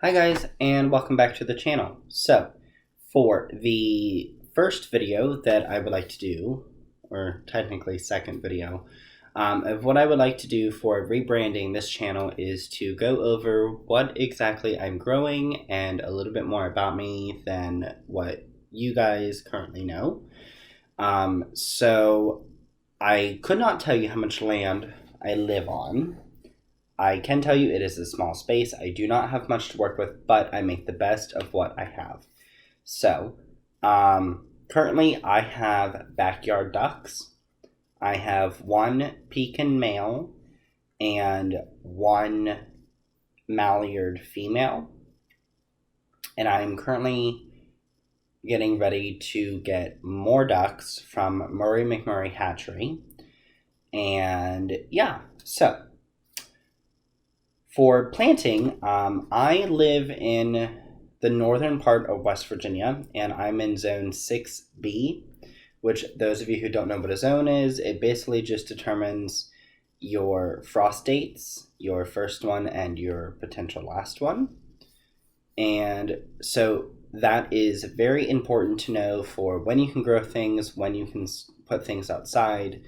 Hi guys, and welcome back to the channel. So, for the first video that I would like to do, or technically second video, of what I would like to do for rebranding this channel is to go over what exactly I'm growing and a little bit more about me than what you guys currently know. So, I could not tell you how much land I live on. I can tell you it is a small space. I do not have much to work with, but I make the best of what I have. So, currently I have backyard ducks. I have one Pekin male and one Mallard female. And I'm currently getting ready to get more ducks from Murray McMurray Hatchery. And yeah, so for planting, I live in the northern part of West Virginia, and I'm in Zone 6B, which those of you who don't know what a zone is, it basically just determines your frost dates, your first one and your potential last one. And so that is very important to know for when you can grow things, when you can put things outside,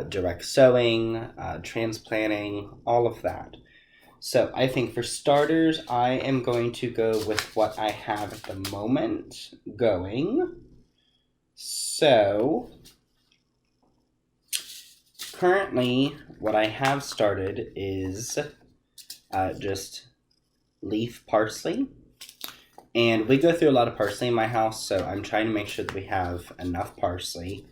direct sowing, transplanting, all of that. So I think for starters, I am going to go with what I have at the moment going. So currently what I have started is just leaf parsley. And we go through a lot of parsley in my house, so I'm trying to make sure that we have enough parsley.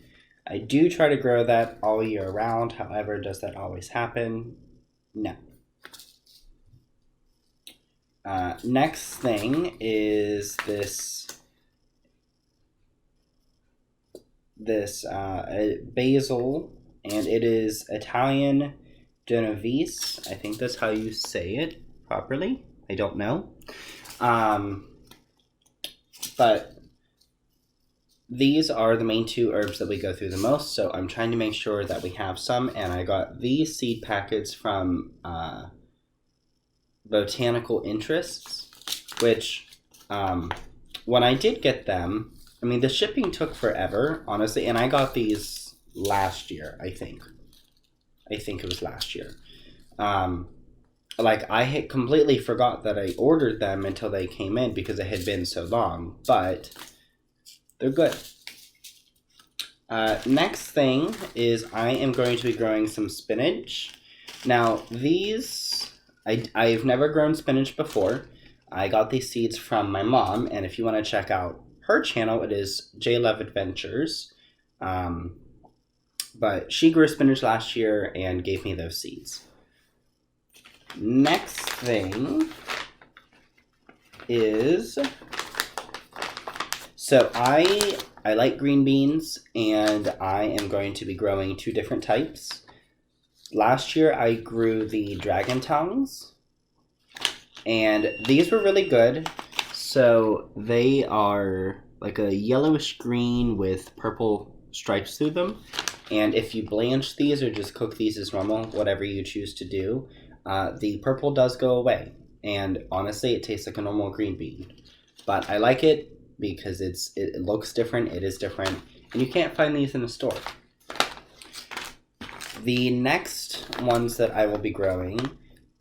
I do try to grow that all year round. However, does that always happen? No. Next thing is this basil, and it is Italian Genovese. I think that's how you say it properly. I don't know. But these are the main two herbs that we go through the most, so I'm trying to make sure that we have some, and I got these seed packets from Botanical Interests, which when I did get them, I mean, the shipping took forever, honestly, and I got these last year, I think it was last year. I had completely forgot that I ordered them until they came in because it had been so long, but they're good. Next thing is I am going to be growing some spinach. Now, these I've never grown spinach before. I got these seeds from my mom, and if you want to check out her channel, it is J Love Adventures. But she grew spinach last year and gave me those seeds. Next thing is, so I like green beans, and I am going to be growing two different types. Last year I grew the dragon tongues, and these were really good. So they are like a yellowish green with purple stripes through them. And if you blanch these or just cook these as normal, whatever you choose to do, the purple does go away. And honestly, it tastes like a normal green bean. But I like it because it looks different, it is different, and you can't find these in the store. The next ones that I will be growing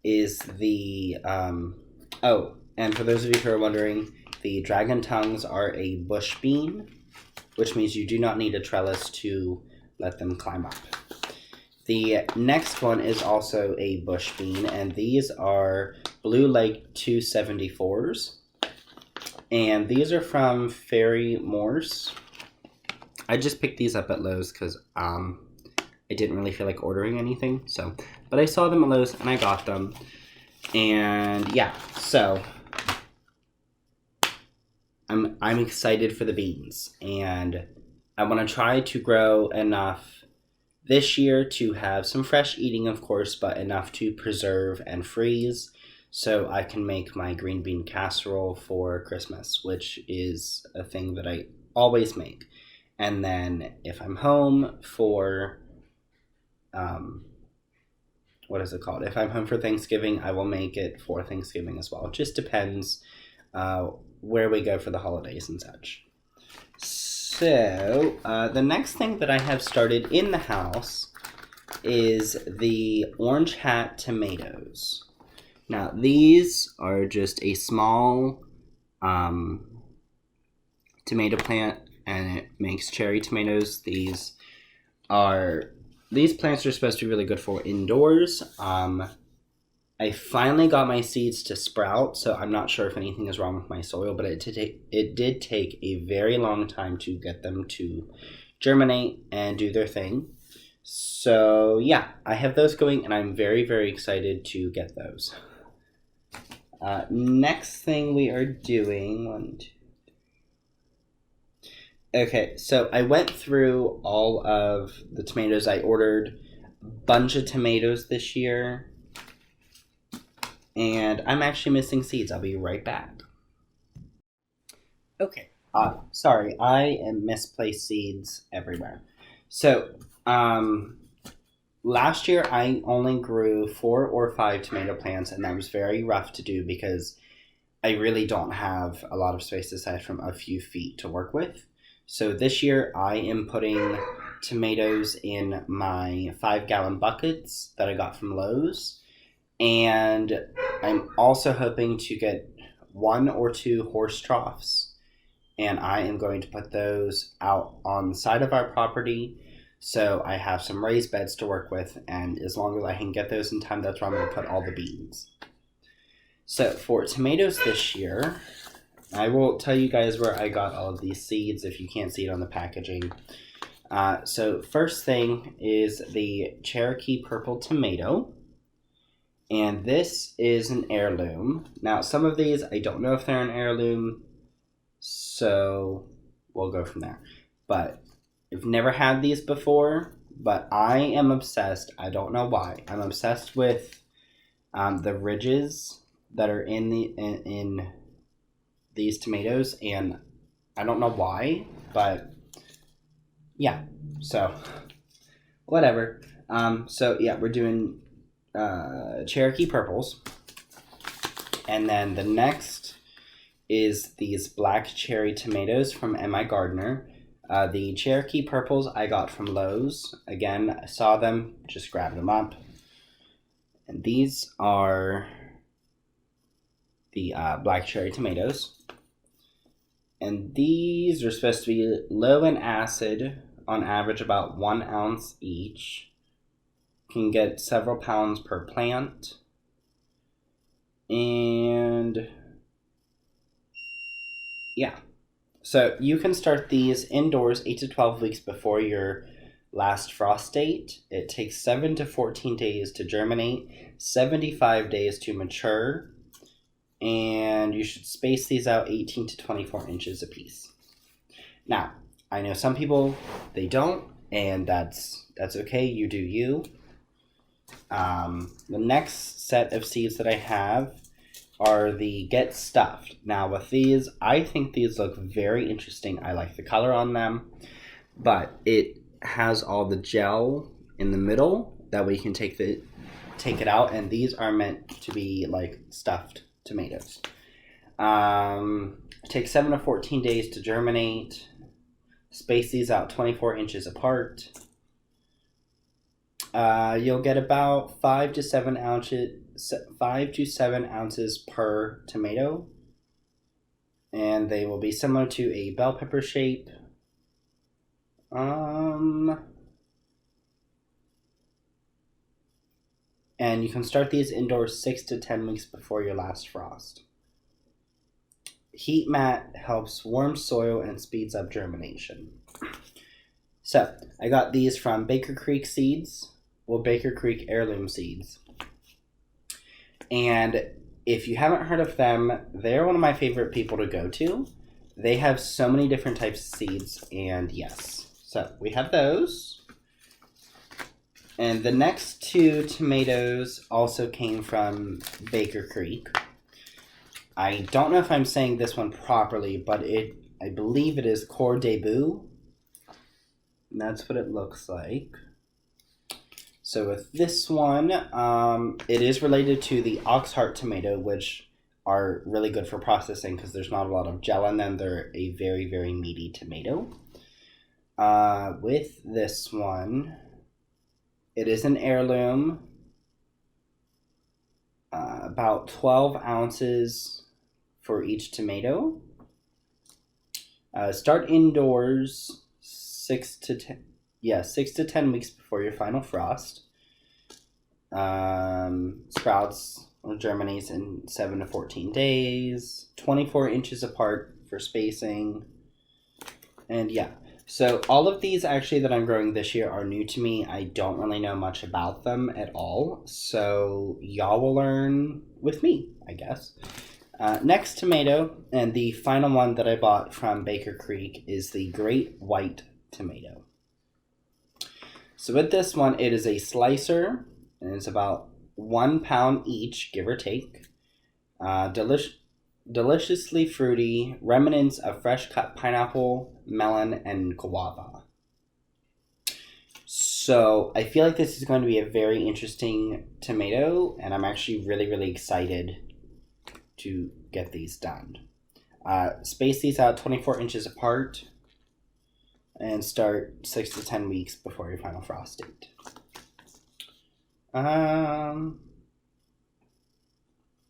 is the, and for those of you who are wondering, the dragon tongues are a bush bean, which means you do not need a trellis to let them climb up. The next one is also a bush bean, and these are Blue Lake 274s. And these are from Fairy Morse. I just picked these up at Lowe's because I didn't really feel like ordering anything. But I saw them at Lowe's and I got them. And yeah, so I'm excited for the beans, and I want to try to grow enough this year to have some fresh eating, of course, but enough to preserve and freeze so I can make my green bean casserole for Christmas, which is a thing that I always make. And then if I'm home for what is it called? If I'm home for Thanksgiving, I will make it for Thanksgiving as well. It just depends where we go for the holidays and such. So the next thing that I have started in the house is the orange hat tomatoes. Now these are just a small tomato plant, and it makes cherry tomatoes. These plants are supposed to be really good for indoors. I finally got my seeds to sprout, so I'm not sure if anything is wrong with my soil, but it did take a very long time to get them to germinate and do their thing. So yeah, I have those going, and I'm very, very excited to get those. Next thing we are doing, okay, so I went through all of the tomatoes. I ordered a bunch of tomatoes this year, and I'm actually missing seeds. I'll be right back. Okay, sorry, I am misplaced seeds everywhere. So, last year I only grew 4 or 5 tomato plants, and that was very rough to do because I really don't have a lot of space aside from a few feet to work with. So this year I am putting tomatoes in my 5-gallon buckets that I got from Lowe's. And I'm also hoping to get 1 or 2 horse troughs. And I am going to put those out on the side of our property. So I have some raised beds to work with. And as long as I can get those in time, that's where I'm going to put all the beans. So for tomatoes this year, I will tell you guys where I got all of these seeds if you can't see it on the packaging. So first thing is the Cherokee Purple Tomato. And this is an heirloom. Now some of these, I don't know if they're an heirloom, so we'll go from there. But I've never had these before, but I am obsessed. I don't know why. I'm obsessed with the ridges that are in these tomatoes, and I don't know why, but yeah, so whatever. So yeah, we're doing Cherokee purples, and then the next is these black cherry tomatoes from M.I. Gardner. The Cherokee purples I got from Lowe's. Again, I saw them, just grabbed them up, and these are the black cherry tomatoes. And these are supposed to be low in acid, on average about 1 ounce each. Can get several pounds per plant. And yeah. So you can start these indoors 8 to 12 weeks before your last frost date. It takes 7 to 14 days to germinate, 75 days to mature. And you should space these out 18 to 24 inches apiece. Now, I know some people, they don't, and that's okay. You do you. The next set of seeds that I have are the Get Stuffed. Now, with these, I think these look very interesting. I like the color on them, but it has all the gel in the middle. That way you can take it out, and these are meant to be like stuffed tomatoes. It takes 7 to 14 days to germinate. Space these out 24 inches apart. You'll get about 5 to 7 ounces per tomato, and they will be similar to a bell pepper shape. And you can start these indoors 6 to 10 weeks before your last frost. Heat mat helps warm soil and speeds up germination. So, I got these from Baker Creek Seeds, Baker Creek Heirloom Seeds. And if you haven't heard of them, they're one of my favorite people to go to. They have so many different types of seeds, and yes. So, we have those. And the next 2 tomatoes also came from Baker Creek. I don't know if I'm saying this one properly, but I believe it is Core Debut. And that's what it looks like. So with this one, it is related to the ox heart tomato, which are really good for processing because there's not a lot of gel in them. They're a very, very meaty tomato. With this one, it is an heirloom. About 12 ounces for each tomato. Start indoors 6 to 10 weeks before your final frost. Sprouts or germinates in 7 to 14 days. 24 inches apart for spacing. And yeah. So all of these actually that I'm growing this year are new to me. I don't really know much about them at all. So y'all will learn with me, I guess. Next tomato, and the final one that I bought from Baker Creek, is the Great White Tomato. So with this one, it is a slicer, and it's about 1 pound each, give or take. Deliciously fruity, remnants of fresh cut pineapple, melon, and guava. So I feel like this is going to be a very interesting tomato, and I'm actually really, really excited to get these done. Space these out 24 inches apart and start 6 to 10 weeks before your final frost date.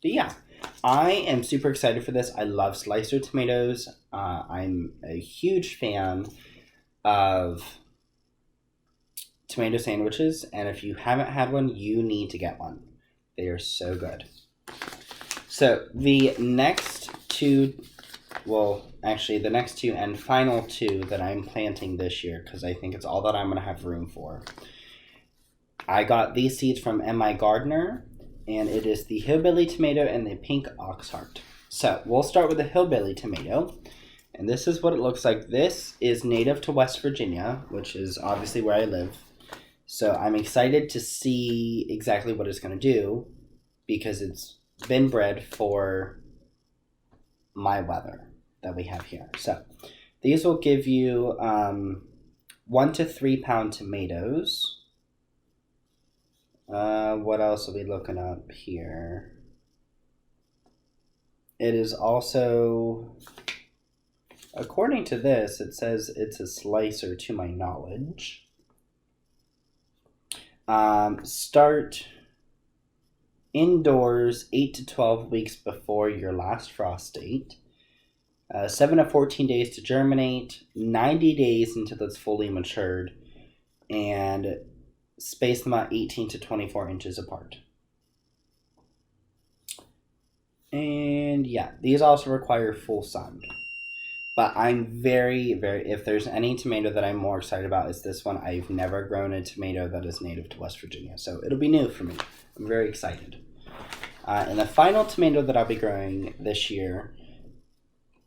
Yeah, I am super excited for this. I love slicer tomatoes. I'm a huge fan of tomato sandwiches, and if you haven't had one, you need to get one. They are so good. So the next two, the next two and final two that I'm planting this year, because I think it's all that I'm going to have room for. I got these seeds from M.I. Gardner, and it is the hillbilly tomato and the pink oxheart. So we'll start with the hillbilly tomato, and this is what it looks like. This is native to West Virginia, which is obviously where I live. So I'm excited to see exactly what it's going to do because it's been bred for my weather that we have here. So these will give you 1 to 3 pound tomatoes. What else are we looking up here? It is also, according to this, it says it's a slicer to my knowledge. Start indoors 8 to 12 weeks before your last frost date. 7 to 14 days to germinate, 90 days until it's fully matured, and space them out 18 to 24 inches apart. And yeah, these also require full sun. But I'm very, if there's any tomato that I'm more excited about, is this one. I've never grown a tomato that is native to West Virginia, so it'll be new for me. I'm very excited. And the final tomato that I'll be growing this year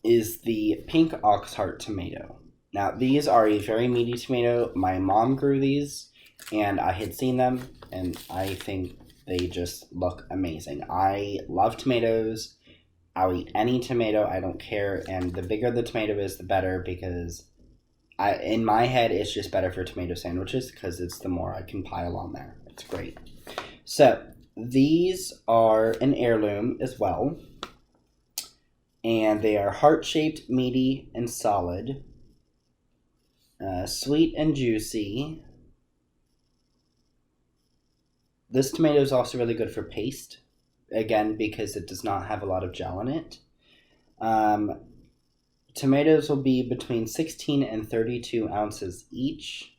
is the pink oxheart tomato. Now, these are a very meaty tomato. My mom grew these, and I had seen them, and I think they just look amazing. I love tomatoes. I'll eat any tomato. I don't care. And the bigger the tomato is, the better, because in my head, it's just better for tomato sandwiches because it's the more I can pile on there. It's great. So these are an heirloom as well. And they are heart-shaped, meaty, and solid. Sweet and juicy. This tomato is also really good for paste. Again, because it does not have a lot of gel in it. Tomatoes will be between 16 and 32 ounces each.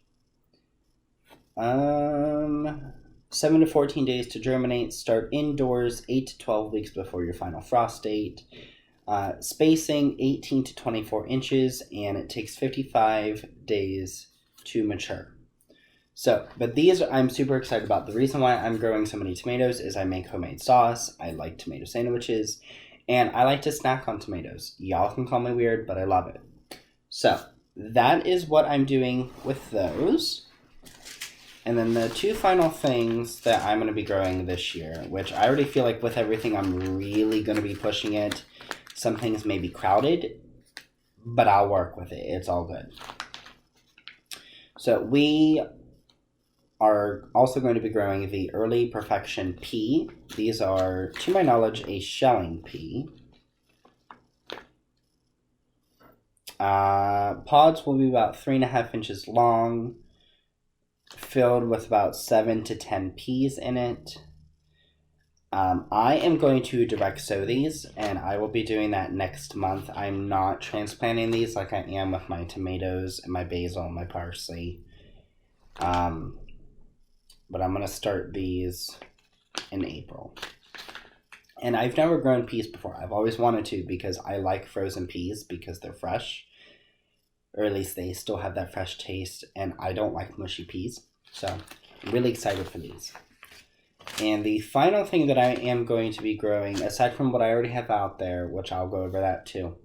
7 to 14 days to germinate. Start indoors 8 to 12 weeks before your final frost date. Spacing 18 to 24 inches, and it takes 55 days to mature. So, but these I'm super excited about. The reason why I'm growing so many tomatoes is I make homemade sauce, I like tomato sandwiches, and I like to snack on tomatoes. Y'all can call me weird, but I love it. So, that is what I'm doing with those. And then the two final things that I'm going to be growing this year, which I already feel like with everything I'm really going to be pushing it. Some things may be crowded, but I'll work with it. It's all good. So we are also going to be growing the Early Perfection pea. These are, to my knowledge, a shelling pea. Pods will be about 3.5 inches long, filled with about 7 to 10 peas in it. I am going to direct sow these, and I will be doing that next month. I'm not transplanting these like I am with my tomatoes and my basil and my parsley. But I'm going to start these in April. And I've never grown peas before. I've always wanted to because I like frozen peas because they're fresh. Or at least they still have that fresh taste, and I don't like mushy peas. So I'm really excited for these. And the final thing that I am going to be growing, aside from what I already have out there, which I'll go over that too,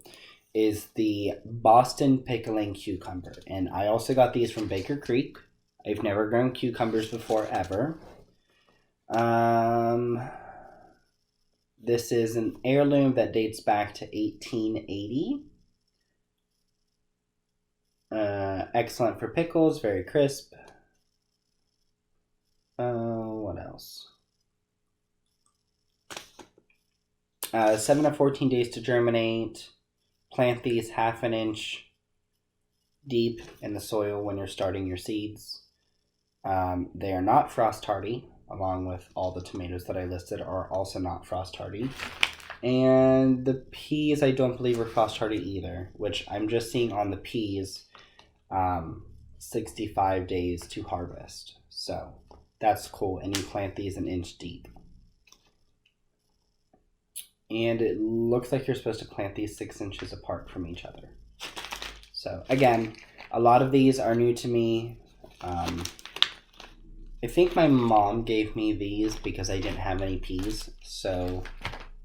is the Boston pickling cucumber. And I also got these from Baker Creek. I've never grown cucumbers before, ever. This is an heirloom that dates back to 1880. Excellent for pickles, very crisp. What else? 7 to 14 days to germinate. Plant these 1/2 inch deep in the soil when you're starting your seeds. They are not frost hardy, along with all the tomatoes that I listed are also not frost hardy. And the peas I don't believe are frost hardy either, which I'm just seeing on the peas 65 days to harvest. So that's cool, and you plant these 1 inch deep. And it looks like you're supposed to plant these 6 inches apart from each other. So again, a lot of these are new to me. I think my mom gave me these because I didn't have any peas. So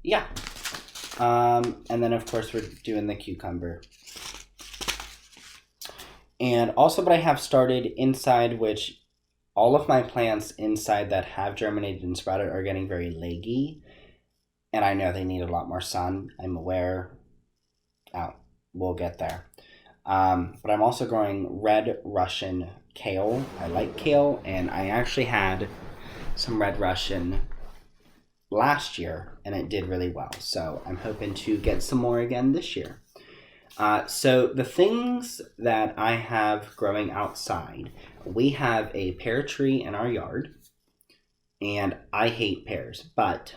yeah. And then of course we're doing the cucumber. And also what I have started inside, which all of my plants inside that have germinated and sprouted are getting very leggy. And I know they need a lot more sun. I'm aware. We'll get there. But I'm also growing red Russian kale. I like kale, and I actually had some red Russian last year, and it did really well. So I'm hoping to get some more again this year. So the things that I have growing outside, we have a pear tree in our yard, and I hate pears, but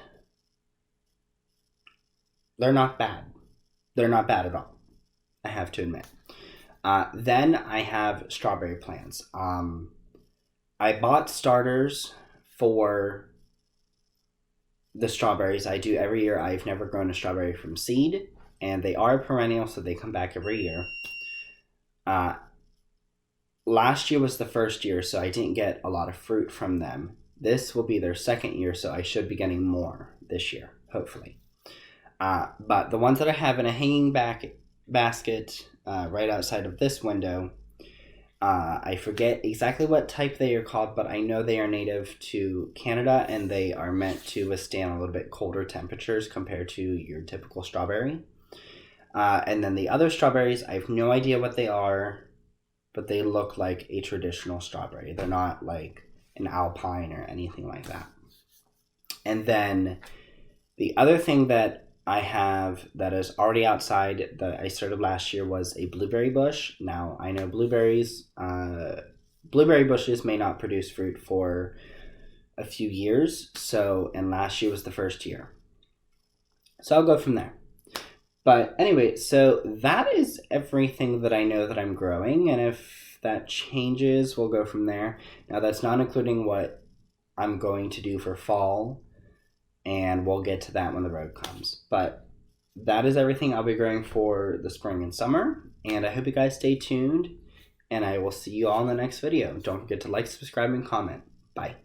they're not bad. They're not bad at all, I have to admit. Then I have strawberry plants. I bought starters for the strawberries. I do every year. I've never grown a strawberry from seed, and they are perennial, so they come back every year. Last year was the first year, so I didn't get a lot of fruit from them. This will be their second year, so I should be getting more this year, hopefully. But the ones that I have in a hanging basket right outside of this window, I forget exactly what type they are called, but I know they are native to Canada, and they are meant to withstand a little bit colder temperatures compared to your typical strawberry. And then the other strawberries, I have no idea what they are, but they look like a traditional strawberry. They're not like an alpine or anything like that. And then the other thing that I have that is already outside that I started last year was a blueberry bush. Now, I know blueberry bushes may not produce fruit for a few years, and last year was the first year. So I'll go from there. But anyway, so that is everything that I know that I'm growing, and if that changes, we'll go from there. Now, that's not including what I'm going to do for fall, and we'll get to that when the road comes. But that is everything I'll be growing for the spring and summer, and I hope you guys stay tuned, and I will see you all in the next video. Don't forget to like, subscribe, and comment. Bye.